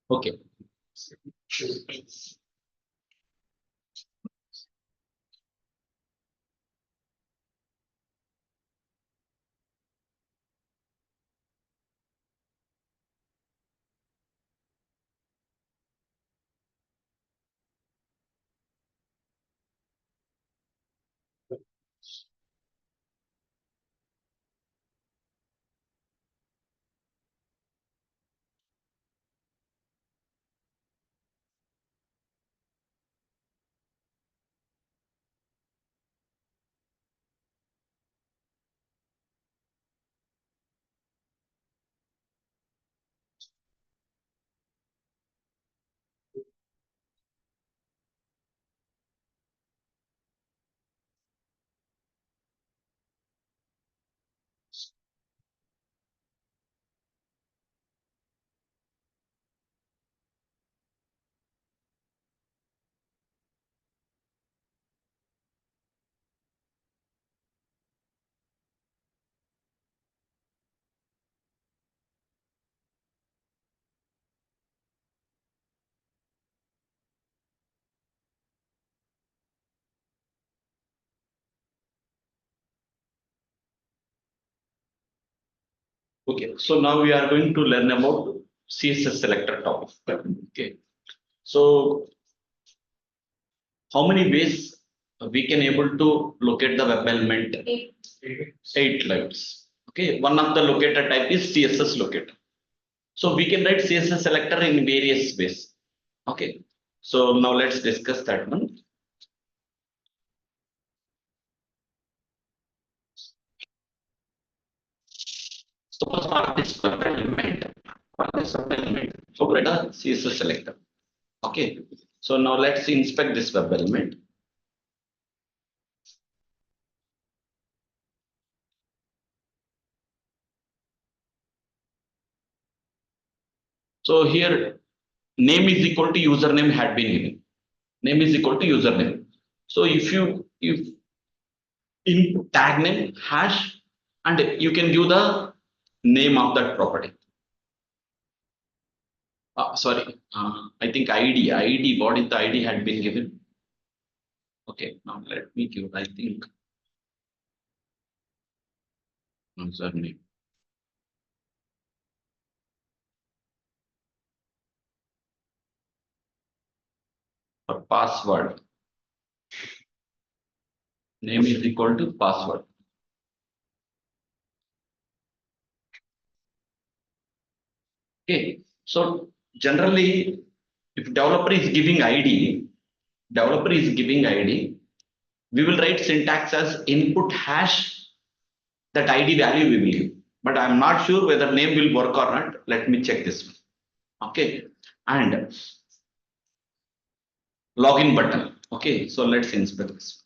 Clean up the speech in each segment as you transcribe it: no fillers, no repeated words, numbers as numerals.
Okay. Okay, so now we are going to learn about CSS selector topic. Okay, so how many ways we can able to locate the web element? Eight levels. Okay, one of the locator type is CSS locator. So we can write CSS selector in various ways. Okay, so now let's discuss that one. Suppose for this web element, so write a CSS selector. Okay, so now let's inspect this web element. So here name is equal to username had been given. Name is equal to username. So if input tag name hash and you can give the name of that property. Sorry, I think ID. What is the ID had been given? Okay, now let me give. I think username. Or password. Name is equal to password. Okay, so generally, if developer is giving ID, we will write syntax as input hash that ID value we will give. But I'm not sure whether name will work or not. Let me check this one. Okay, and login button. Okay, so let's inspect this.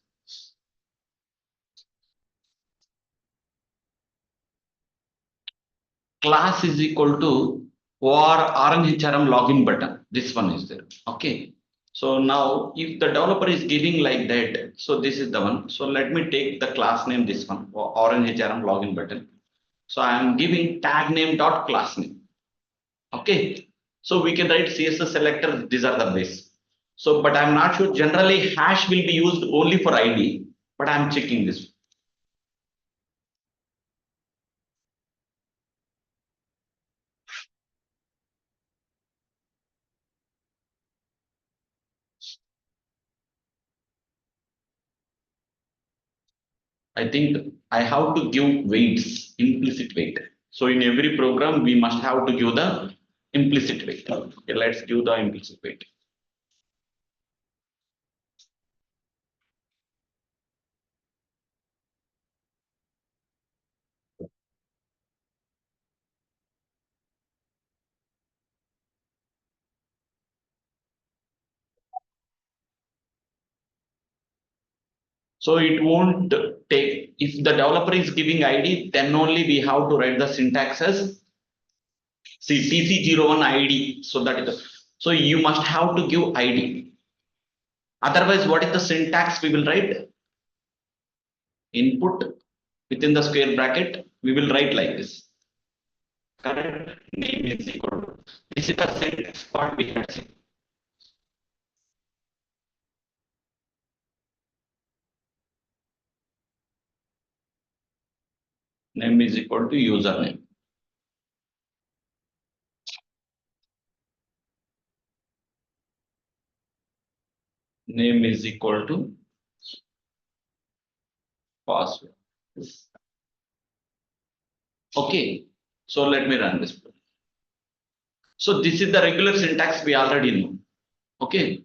Class is equal to or RNHRM login button. This one is there. Okay. So now if the developer is giving like that, so this is the one. So let me take the class name, this one, or RNHRM login button. So I am giving tag name dot class name. Okay. So we can write CSS selector. These are the ways. So, but I'm not sure. Generally, hash will be used only for ID, but I'm checking this. I think I have to give weights, implicit weight. So in every program, we must have to give the implicit weight. Okay, let's give the implicit weight. So it won't take, if the developer is giving ID, then only we have to write the syntax as TC01 ID. So that is, so you must have to give ID. Otherwise, what is the syntax we will write? Input within the square bracket we will write like this. Correct? Name is equal to. This is the syntax part we had seen. Name is equal to username. Name is equal to password. Okay. So let me run this. So this is the regular syntax we already know. Okay.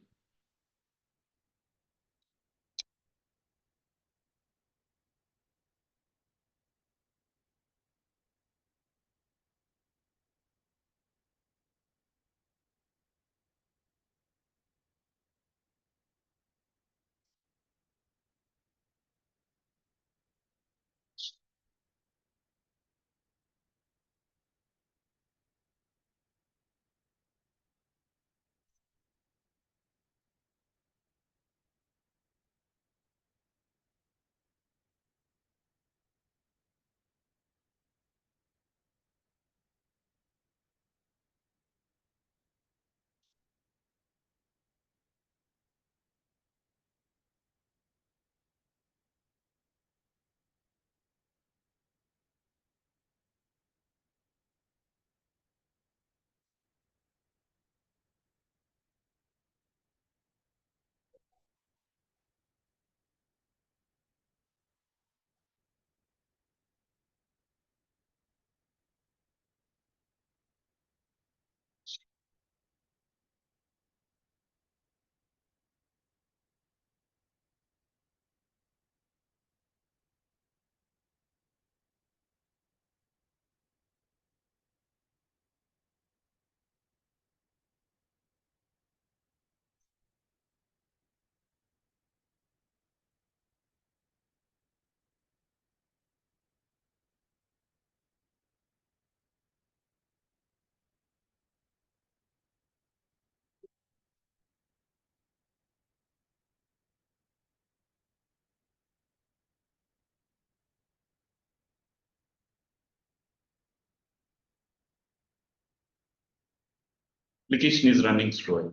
Application is running slow.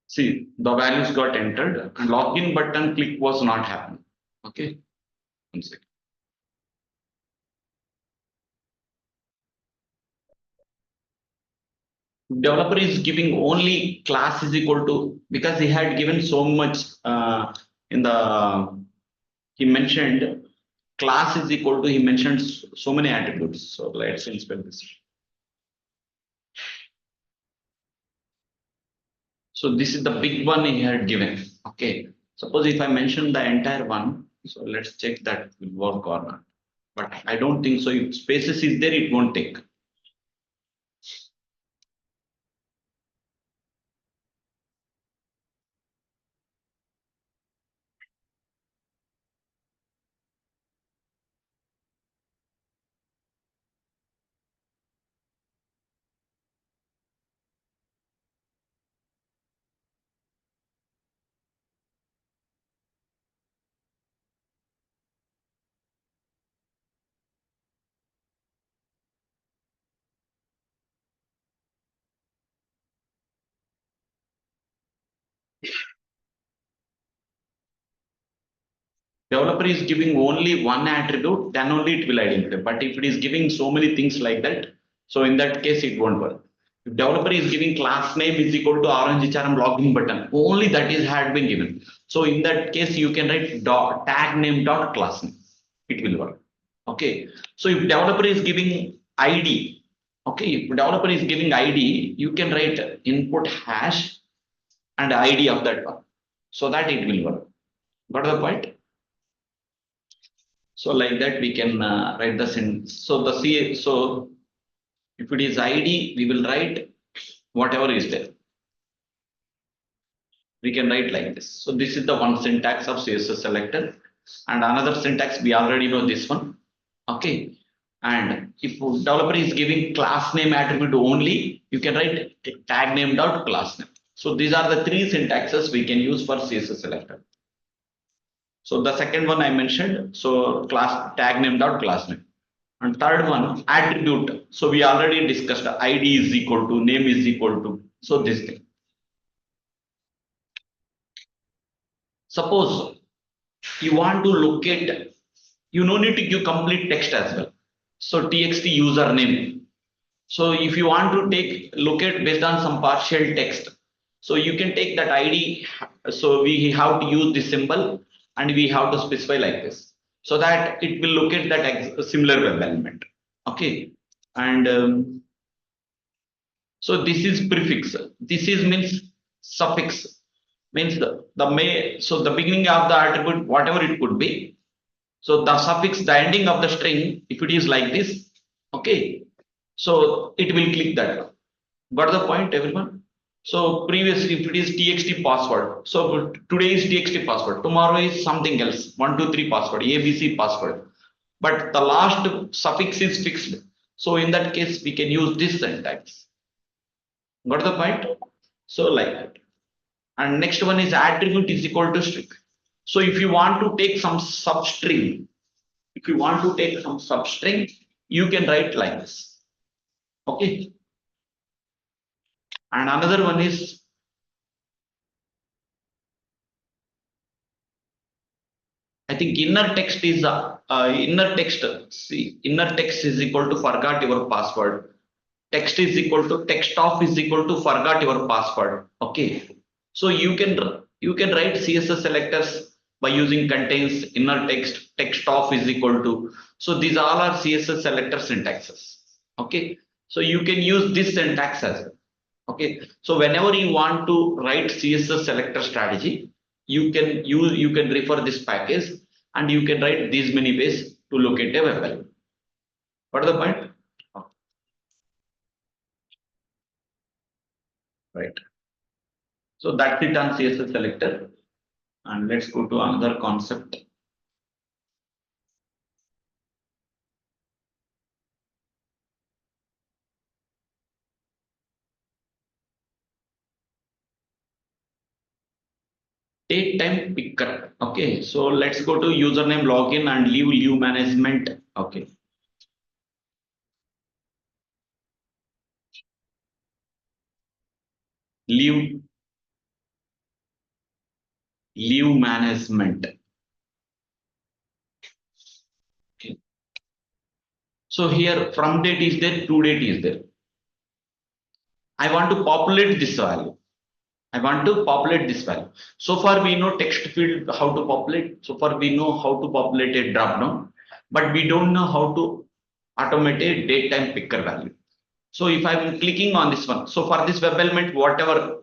See, the values got entered. Login button click was not happening. Okay. One second. Developer is giving only class is equal to, because he had given so much in the, he mentioned class is equal to, he mentioned so many attributes. So let's inspect this. So this is the big one he had given. Okay. Suppose if I mention the entire one, so let's check that will work or not. But I don't think so. If spaces is there, it won't take. Developer is giving only one attribute, then only it will identify. But if it is giving so many things like that, so in that case, it won't work. If developer is giving class name is equal to orange HRM login button, only that is had been given. So in that case, you can write dot tag name dot class name. It will work. Okay. So if developer is giving ID, okay, if developer is giving ID, you can write input hash and ID of that one, so that it will work. Got the point? So like that we can write the sentence. So the C, so if it is ID, we will write whatever is there. We can write like this. So this is the one syntax of CSS selector, and another syntax we already know this one. Okay. And if developer is giving class name attribute only, you can write tag name dot class name. So these are the three syntaxes we can use for CSS selector. So the second one I mentioned, so class tag name dot class name. And third one, attribute. So we already discussed ID is equal to name is equal to. So this thing. Suppose you want to locate, you no need to give complete text as well. So txt username. So if you want to take locate based on some partial text, so you can take that ID. So we have to use this symbol and we have to specify like this so that it will locate that similar web element. Okay. And so this is prefix. This is means suffix means the may. So the beginning of the attribute, whatever it could be. So the suffix, the ending of the string, if it is like this, okay. So it will click that. Got the point, everyone? So previously, if it is txt password, so today is txt password, tomorrow is something else, 123 password, ABC password. But the last suffix is fixed. So in that case, we can use this syntax. Got the point? So like that. And next one is attribute is equal to string. So if you want to take some substring, if you want to take some substring, you can write like this. Okay. And another one is, I think inner text is inner text. See, inner text is equal to forgot your password. Text is equal to text off is equal to forgot your password. Okay. So you can write CSS selectors by using contains inner text, text off is equal to. So these all are CSS selector syntaxes. Okay. So you can use this syntax as well. Okay. So whenever you want to write CSS selector strategy, you can refer this package and you can write these many ways to locate a web element. What is the point? Right. So that's it on CSS selector. And let's go to another concept. Date time picker. Okay, so let's go to username login and leave management. Okay, leave management. Okay. So here from date is there, to date is there. I want to populate this value. I want to populate this value. So far we know text field how to populate. So far we know how to populate a drop down, but we don't know how to automate a date time picker value. So if I'm clicking on this one, so for this web element, whatever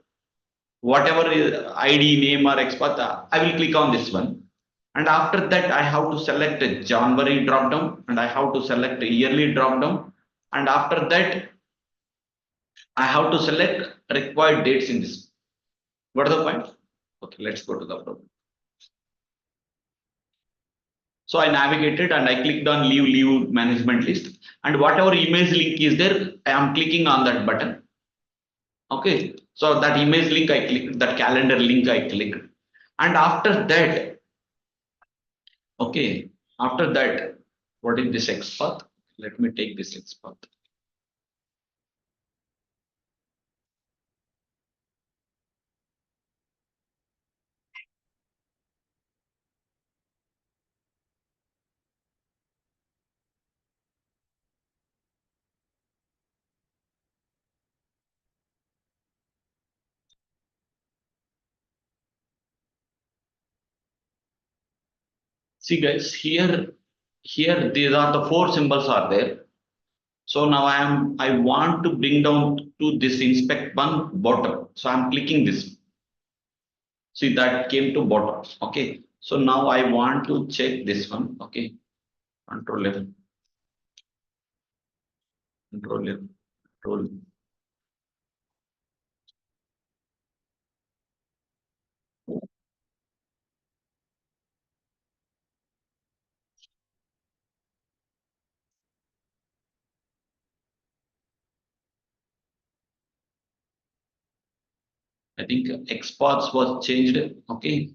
is ID, name or expert, I will click on this one. And after that, I have to select a January drop down and I have to select a yearly drop down. And after that, I have to select required dates in this. What is the point? Okay, let's go to the problem. So I navigated and I clicked on leave management list. And whatever image link is there, I am clicking on that button. Okay, so that image link I clicked, that calendar link I clicked. And after that, okay, after that, what is this X path? Let me take this X path. See guys, here these are the four symbols are there. So now I want to bring down to this inspect one bottom. So I'm clicking this. See that came to bottom. Okay. So now I want to check this one. Okay. Control F, Control F, Control. I think exports was changed. Okay.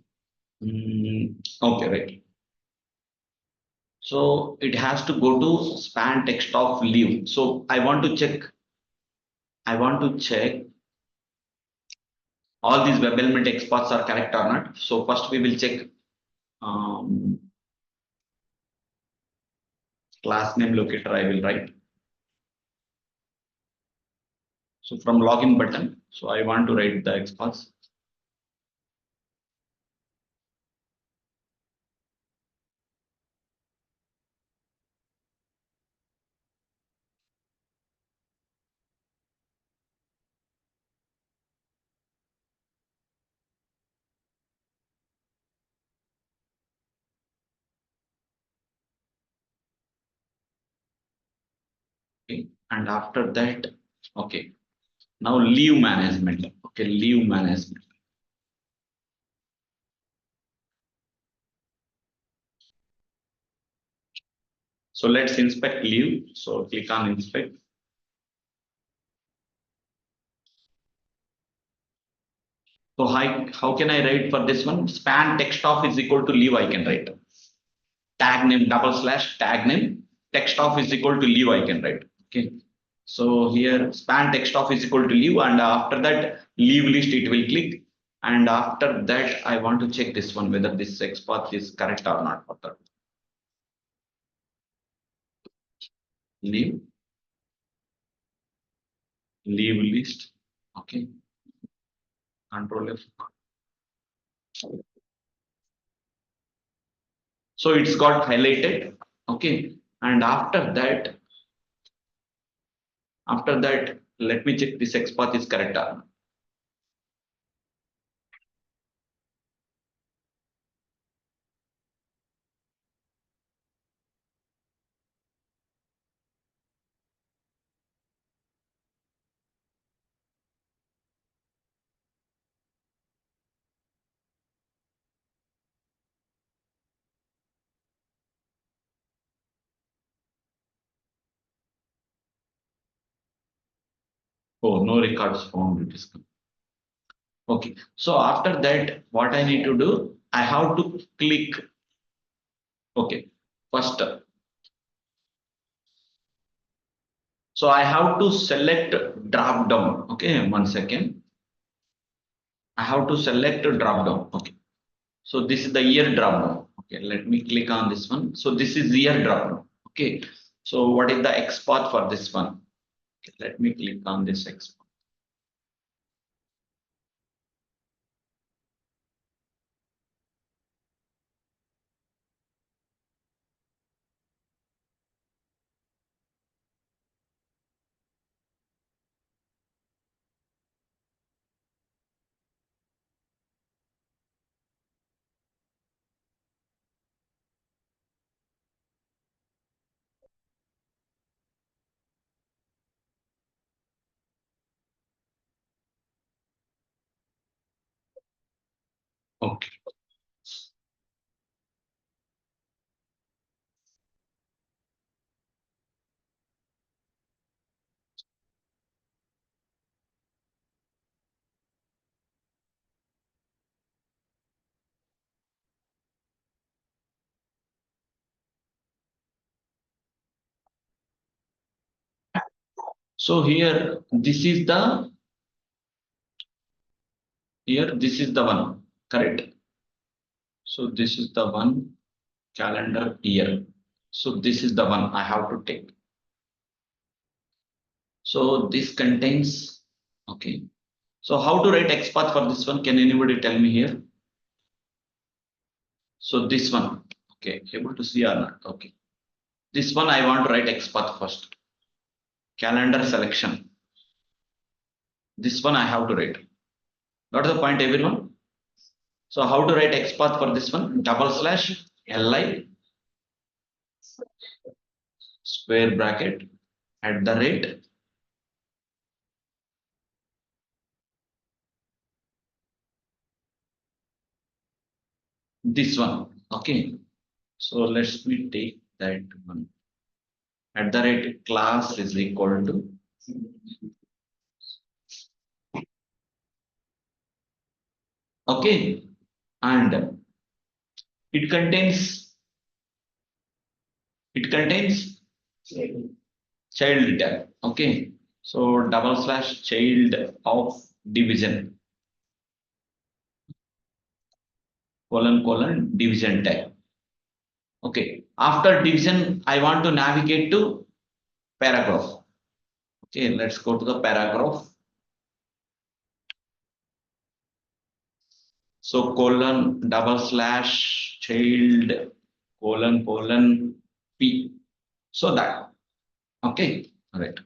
Okay, right. So it has to go to span text of leave. So I want to check. I want to check all these web element exports are correct or not. So first we will check um, class name locator. I will write. So from login button. So I want to write the exports. Okay. And after that, okay. Now leave management. Okay, leave management. So let's inspect leave. So click on inspect. So how can I write for this one? Span text of is equal to leave. I can write tag name double slash tag name text of is equal to leave. I can write. Okay. So here span text of is equal to leave, and after that leave list it will click. And after that, I want to check this one whether this export is correct or not. For that leave list. Okay. Control F. So it's got highlighted. Okay. And after that, let me check this XPath is correct or not. Oh, no records found. It is okay. So after that, what I need to do, I have to click. Okay. First, so I have to select drop down. Okay. 1 second. I have to select drop down. Okay. So this is the year drop down. Okay. Let me click on this one. So this is year drop down. Okay. So what is the XPath for this one? Okay, let me click on this XPath. Okay. So here this is the one, correct? So this is the one calendar year. So this is the one I have to take. So this contains, okay. So how to write XPath for this one? Can anybody tell me here? So this one, okay, able to see or not? Okay. This one I want to write XPath first. Calendar selection. This one I have to write. Got the point, everyone? So how to write XPath for this one? Double slash li square bracket at the rate this one. Okay. So let's me take that one. At the rate class is equal to Okay, and it contains child tag. Okay, so double slash child of division colon division tag. Okay, after division, I want to navigate to paragraph. Okay, let's go to the paragraph. So colon double slash child colon p. So that okay, all right.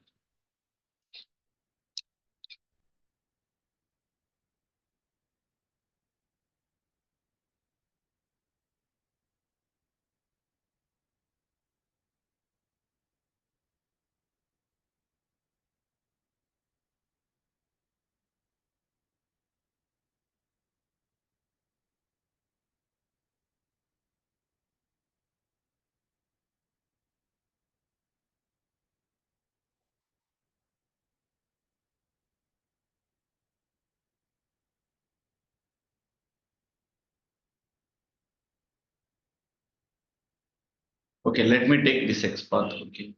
Okay, let me take this XPath. Okay,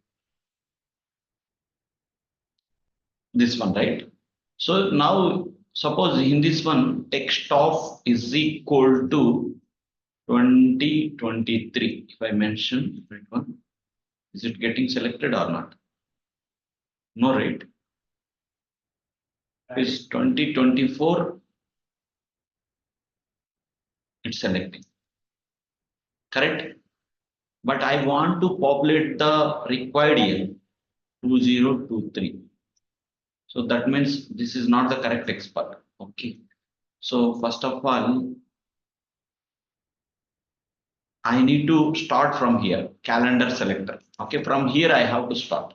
this one, right? So now suppose in this one text of is equal to 2023. If I mention that one, is it getting selected or not? No, right? Is 2024, it's selecting, correct? But I want to populate the required year 2023. So that means this is not the correct expert. Okay. So first of all, I need to start from here, calendar selector. Okay, from here I have to start.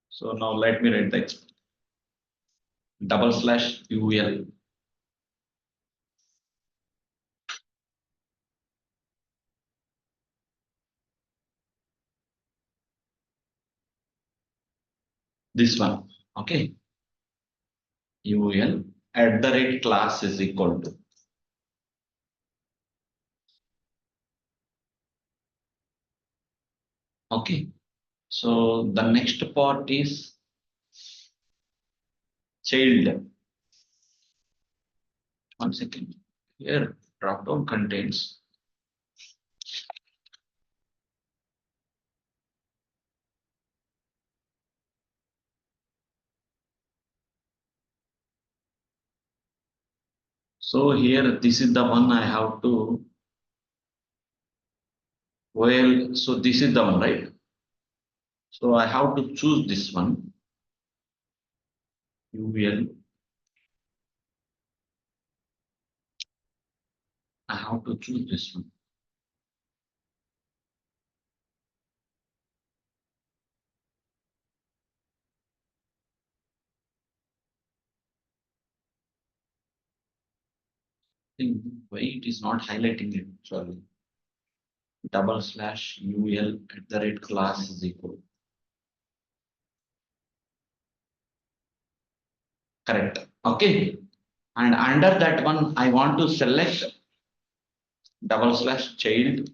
So now let me write the expert. Double slash UL. This one. Okay. UL at the rate class is equal to. Okay. So the next part is child. One second. Here dropdown contains. So here this is the one I have to. Well, so this is the one, right? So I have to choose this one. UL. I have to choose this one. Think why it is not highlighting it. Sorry. Double slash UL at the rate class is equal. Correct. Okay. And under that one, I want to select double slash child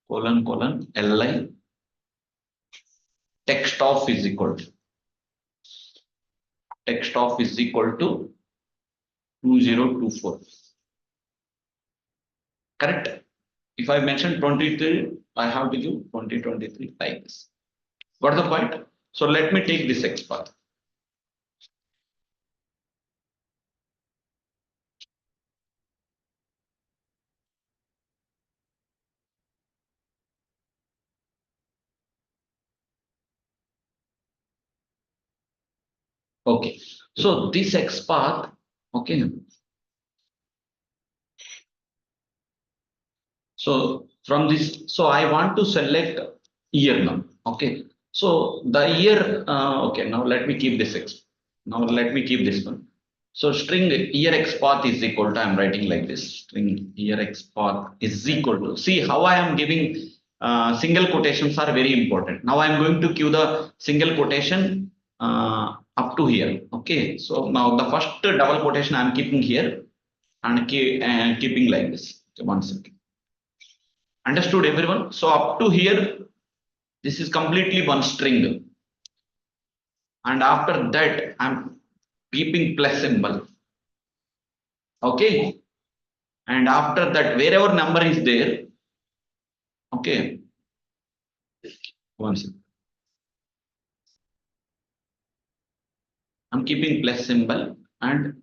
colon li text of is equal to text of is equal to 2024. Correct. If I mention 23, I have to give 2023 like this. Got the point? So let me take this X path. Okay. So this X path, okay. So from this, so I want to select year now. Okay. So the year, okay, now let me keep this X. Now let me keep this one. So string year X path is equal to, I'm writing like this, string year X path is equal to, see how I am giving single quotations are very important. Now I'm going to give the single quotation up to here. Okay. So now the first double quotation I'm keeping here. and keeping like this. Okay, 1 second. Understood everyone? So up to here, this is completely one string. And after that, I'm keeping plus symbol. Okay. And after that, wherever number is there, okay. 1 second. I'm keeping plus symbol and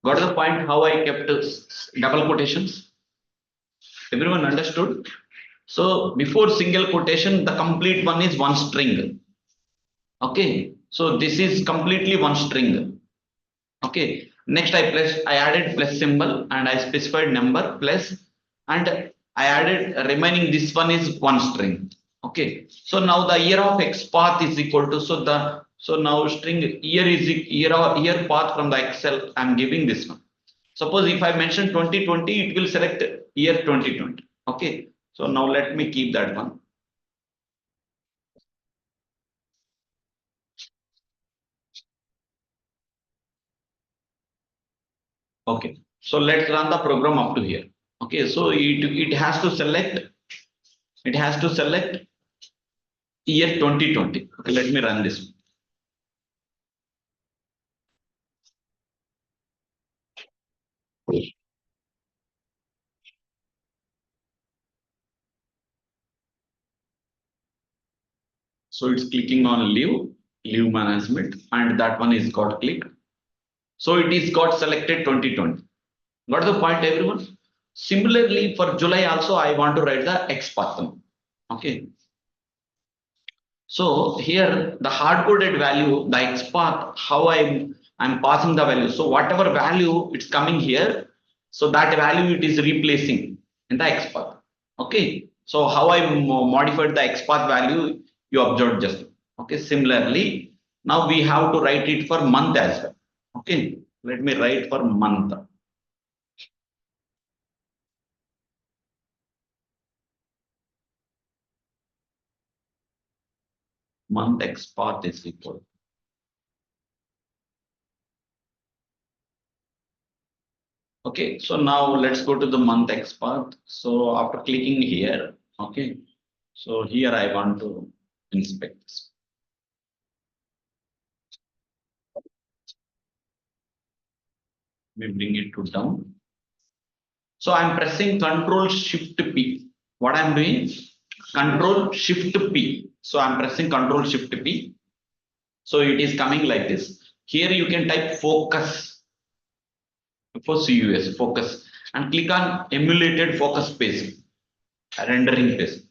got the point how I kept double quotations. Everyone understood? So before single quotation, the complete one is one string. Okay. So this is completely one string. Okay. Next I added plus symbol and I specified number plus and I added remaining this one is one string. Okay. So now the year of X path is equal to so now string year is year path from the Excel. I'm giving this one. Suppose if I mention 2020, it will select year 2020. Okay. So now let me keep that one. Okay. So let's run the program up to here. Okay. So it has to select year 2020. Okay. Let me run this. So it's clicking on leave management, and that one is got clicked. So it is got selected 2020. Got the point, everyone? Similarly, for July also, I want to write the X pattern. Okay. So here the hard coded value, the X path, how I'm passing the value. So whatever value it's coming here, so that value it is replacing in the X path. Okay. So how I modified the X path value, you observed just. Okay. Similarly, now we have to write it for month as well. Okay. Let me write for month. Month X path is equal. Okay, so now let's go to the month X path. So after clicking here, okay, so here I want to inspect this. We bring it to down. So I'm pressing Control Shift P. What I'm doing? Control Shift P. So I'm pressing Control Shift P. So it is coming like this. Here you can type focus for CUS, focus, and click on emulated focus page, rendering page.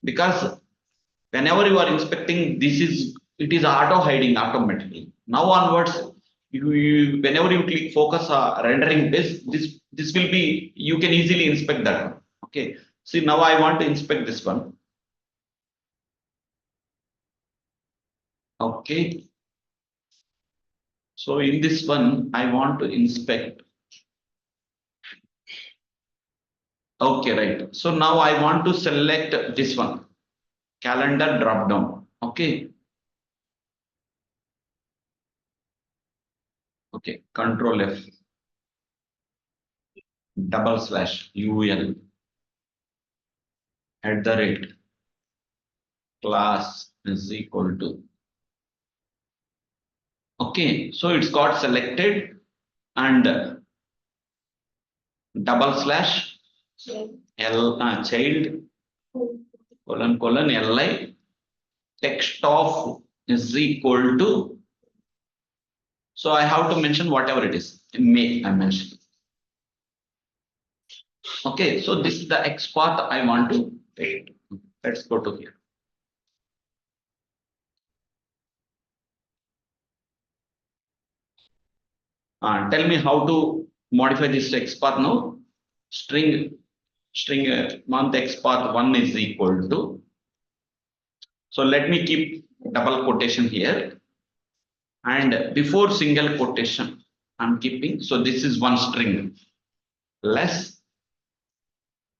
Because whenever you are inspecting, it is auto hiding automatically. Now onwards, whenever you click focus rendering this will be, you can easily inspect that one. Okay. See, now I want to inspect this one. Okay. So in this one, I want to inspect. Okay, right. So now I want to select this one, calendar drop down. Okay. Okay. Control F, /UL @ class is equal to. Okay, so it's got selected and / child :li text of is equal to. So I have to mention whatever it is. May I mention. Okay, so this is the X path I want to take. Let's go to here. Tell me how to modify this X path now. String month X path 1 is equal to. So let me keep double quotation here. And before single quotation, I'm keeping. So this is one string less.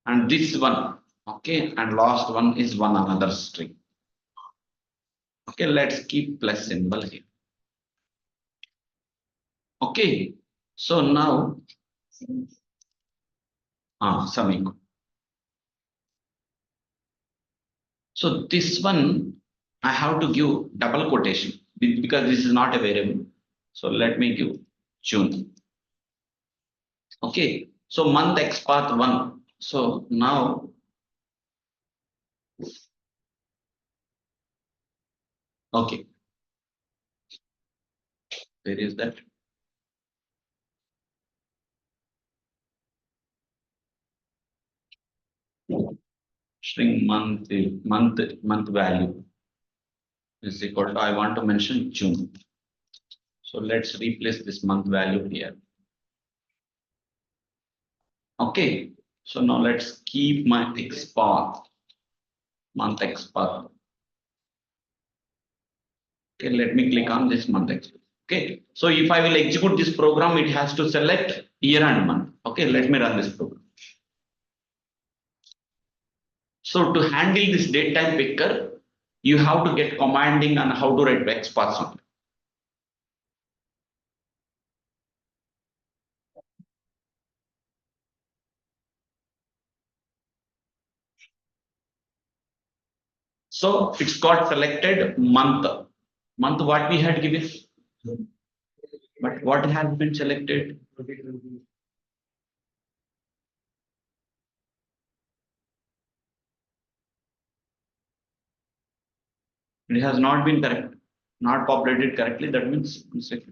And this one. Okay. And last one is one another string. Okay. Let's keep plus symbol here. Okay. So now, Samik. So this one, I have to give double quotation because this is not a variable. So let me give June. Okay. So month X path one. So now, okay, where is that? String month value is equal to, I want to mention June. So let's replace this month value here. Okay. So now let's keep my X path, month X path. Okay, let me click on this month X. Okay. So if I will execute this program, it has to select year and month. Okay, let me run this program. So to handle this date type picker, you have to get commanding on how to write X paths on. So it's got selected month. Month what we had given, but what has been selected? It has not been correct, not populated correctly. That means mistake.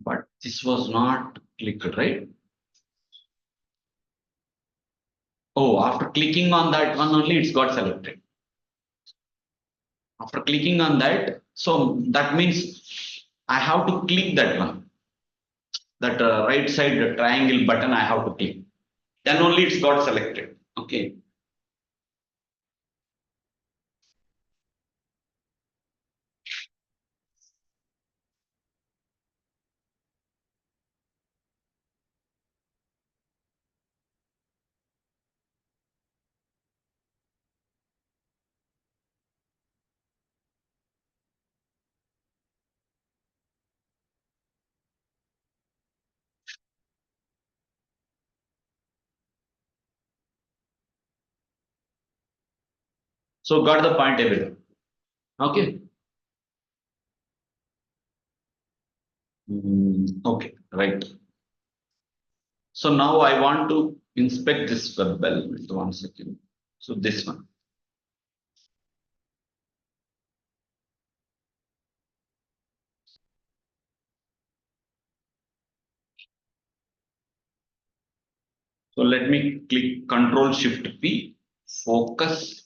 But this was not clicked, right? Oh, after clicking on that one only, it's got selected. After clicking on that, so that means I have to click that one, that right side triangle button I have to click. Then only it's got selected. Okay. So got the point everything. Okay. Okay, right. So now I want to inspect this web element. 1 second. So this one. So let me click Control Shift P, focus,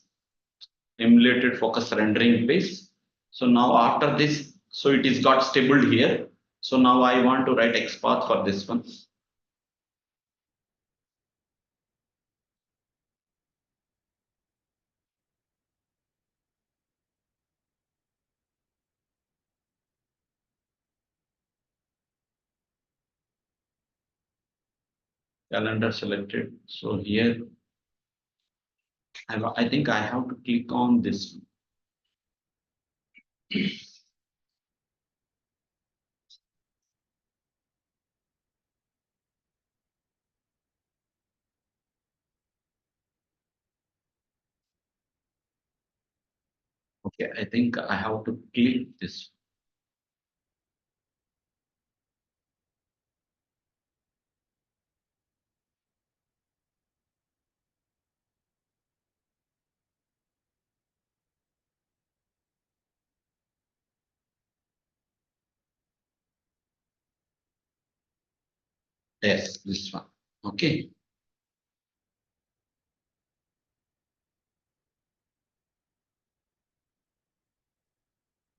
emulated focus rendering page. So now after this, so it is got stable here. So now I want to write XPath for this one. Calendar selected. So here, I think I have to click on this. Okay, I think I have to click this. Yes, this one. Okay.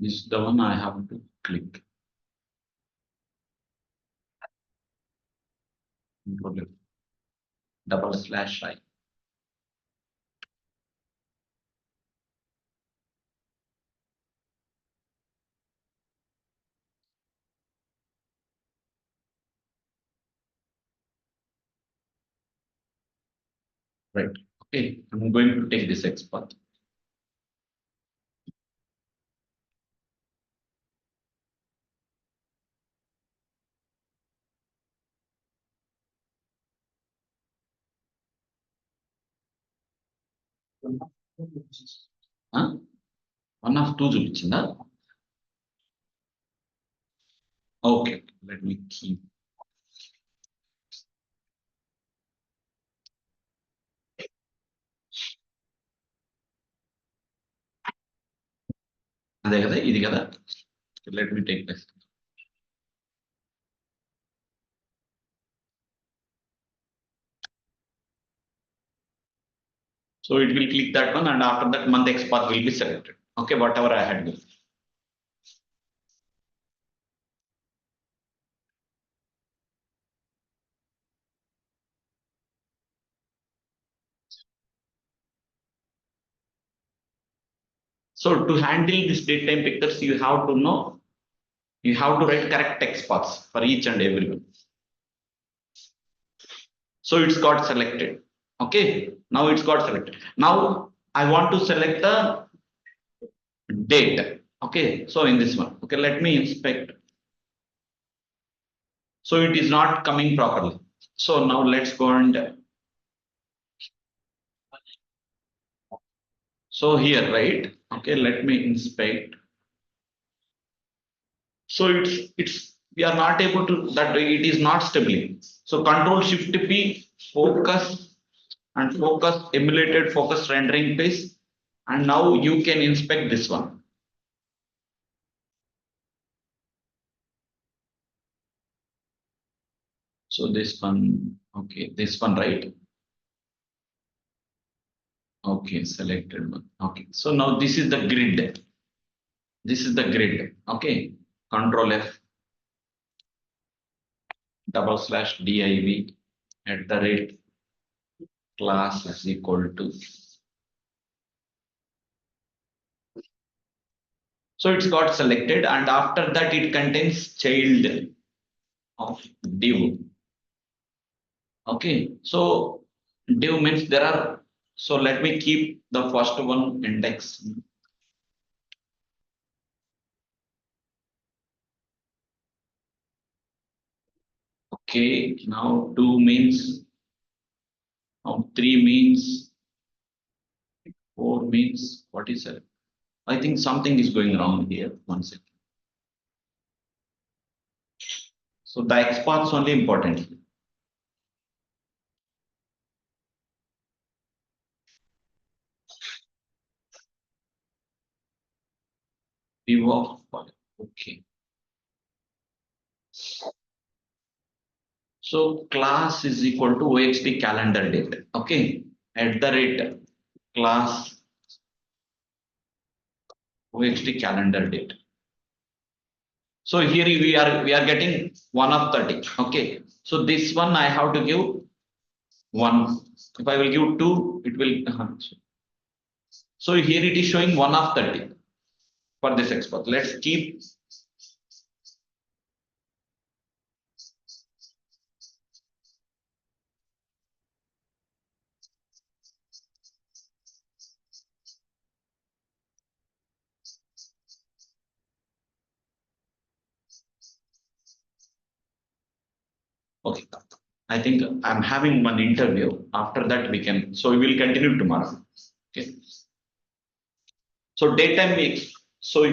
This is the one I have to click. /I. Right. Okay. I'm going to take this export. Huh? One of two చూపించిందా? Okay, let me keep. అదే కదా ఇది కదా. Let me take this. So it will click that one, and after that month XPath will be selected. Okay, whatever I had done. So to handle this date time pictures, you have to know, you have to write correct text paths for each and every one. So it's got selected. Okay, now it's got selected. Now I want to select the date. Okay, so in this one, okay, let me inspect. So it is not coming properly. So now let's go and so here, right? Okay, let me inspect. So it's we are not able to that it is not stable. So Control Shift P, focus and focus emulated focus rendering phase, and now you can inspect this one. So this one, okay, this one, right? Okay, selected one. Okay, so now this is the grid. This is the grid. Okay, Control F, /div at the rate class is equal to. So it's got selected, and after that it contains child of div. Okay, so div means there are. So let me keep the first one index. Okay, now 2 means, now 3 means, 4 means, what is it? I think something is going wrong here. One second. So the XPaths only important. Div of, okay. So class is equal to OXT calendar date. Okay, at the rate class OXT calendar date. So here we are getting 1 of 30. Okay, so this one I have to give 1. If I will give 2, it will. So here it is showing 1 of 30 for this export. Let's keep. Okay, I think I'm having one interview. After that we can. So we will continue tomorrow. Okay. So daytime weeks. So